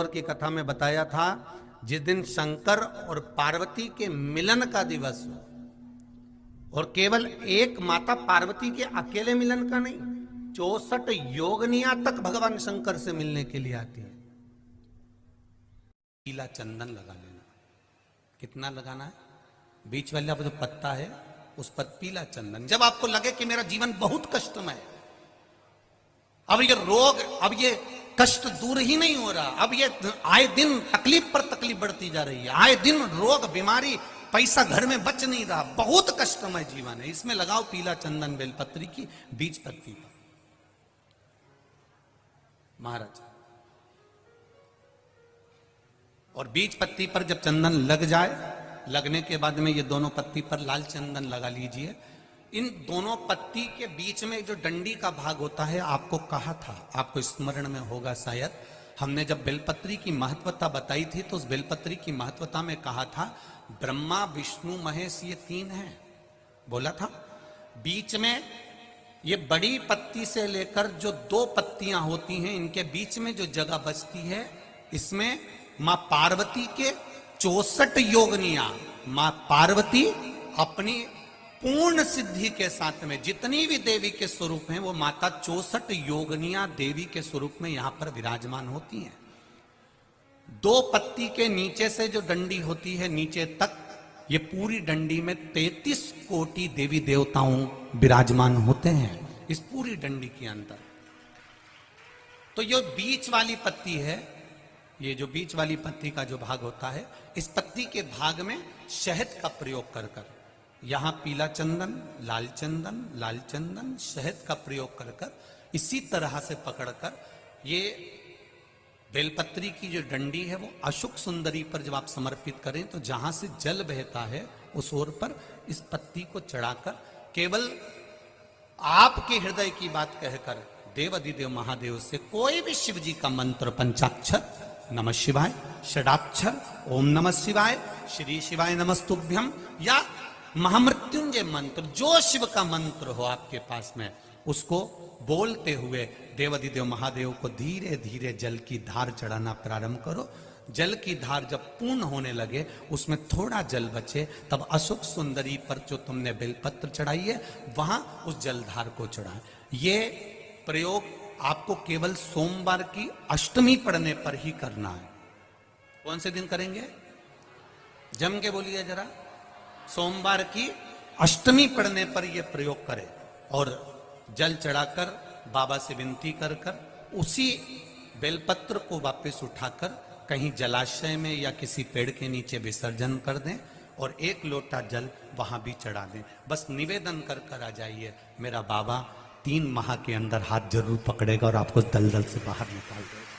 की कथा में बताया था, जिस दिन शंकर और पार्वती के मिलन का दिवस हो, और केवल एक माता पार्वती के अकेले मिलन का नहीं, 64 योगनियां तक भगवान शंकर से मिलने के लिए आती है। पीला चंदन लगा लेना। कितना लगाना है? बीच वाला जो पत्ता है उस पर पीला चंदन। जब आपको लगे कि मेरा जीवन बहुत कष्टमय है, अब ये रोग, अब ये कष्ट दूर ही नहीं हो रहा, अब ये आए दिन तकलीफ पर तकलीफ बढ़ती जा रही है, आए दिन रोग बीमारी, पैसा घर में बच नहीं रहा, बहुत कष्टमय जीवन है, इसमें लगाओ पीला चंदन बेलपत्री की बीज पत्ती पर। महाराज, और बीज पत्ती पर जब चंदन लग जाए, लगने के बाद में ये दोनों पत्ती पर लाल चंदन लगा लीजिए। इन दोनों पत्ती के बीच में जो डंडी का भाग होता है, आपको कहा था, आपको स्मरण में होगा शायद, हमने जब बेलपत्री की महत्वता बताई थी तो उस बेलपत्री की महत्वता में कहा था ब्रह्मा विष्णु महेश ये तीन हैं, बोला था। बीच में ये बड़ी पत्ती से लेकर जो दो पत्तियां होती हैं, इनके बीच में जो जगह बचती है, इसमें मां पार्वती के 64 योगनियां, मां पार्वती अपनी पूर्ण सिद्धि के साथ में जितनी भी देवी के स्वरूप हैं, वो माता 64 योगनियां देवी के स्वरूप में यहां पर विराजमान होती हैं। दो पत्ती के नीचे से जो डंडी होती है नीचे तक, ये पूरी डंडी में 33 कोटि देवी देवताओं विराजमान होते हैं इस पूरी डंडी के अंदर। तो ये बीच वाली पत्ती है, ये जो बीच वाली पत्ती का जो भाग होता है, इस पत्ती के भाग में शहद का प्रयोग कर कर, यहां पीला चंदन, लाल चंदन, लाल चंदन, शहद का प्रयोग कर कर, इसी तरह से पकड़कर ये बेलपत्री की जो डंडी है वो अशुक सुंदरी पर जब आप समर्पित करें तो जहां से जल बहता है उस ओर पर इस पत्ती को चढ़ाकर केवल आपके हृदय की बात कहकर देवाधिदेव महादेव से कोई भी शिव जी का मंत्र, पंचाक्षर नमः शिवाय, षडाक्षर ओम नमः शिवाय, श्री शिवाय नमस्तुभ्यम, या महामृत्युंजय मंत्र, जो शिव का मंत्र हो आपके पास में, उसको बोलते हुए देवाधिदेव महादेव को धीरे धीरे जल की धार चढ़ाना प्रारंभ करो। जल की धार जब पूर्ण होने लगे, उसमें थोड़ा जल बचे, तब अशोक सुंदरी पर जो तुमने बेलपत्र चढ़ाई है वहां उस जलधार को चढ़ाएं। ये प्रयोग आपको केवल सोमवार की अष्टमी पढ़ने पर ही करना है। कौन से दिन करेंगे? जम के बोलिए जरा। सोमवार की अष्टमी पढ़ने पर यह प्रयोग करें और जल चढ़ाकर बाबा से विनती कर कर उसी बेलपत्र को वापस उठाकर कहीं जलाशय में या किसी पेड़ के नीचे विसर्जन कर दें और एक लोटा जल वहां भी चढ़ा दें। बस निवेदन कर कर आ जाइए, मेरा बाबा 3 माह के अंदर हाथ जरूर पकड़ेगा और आपको दलदल से बाहर निकाल देगा।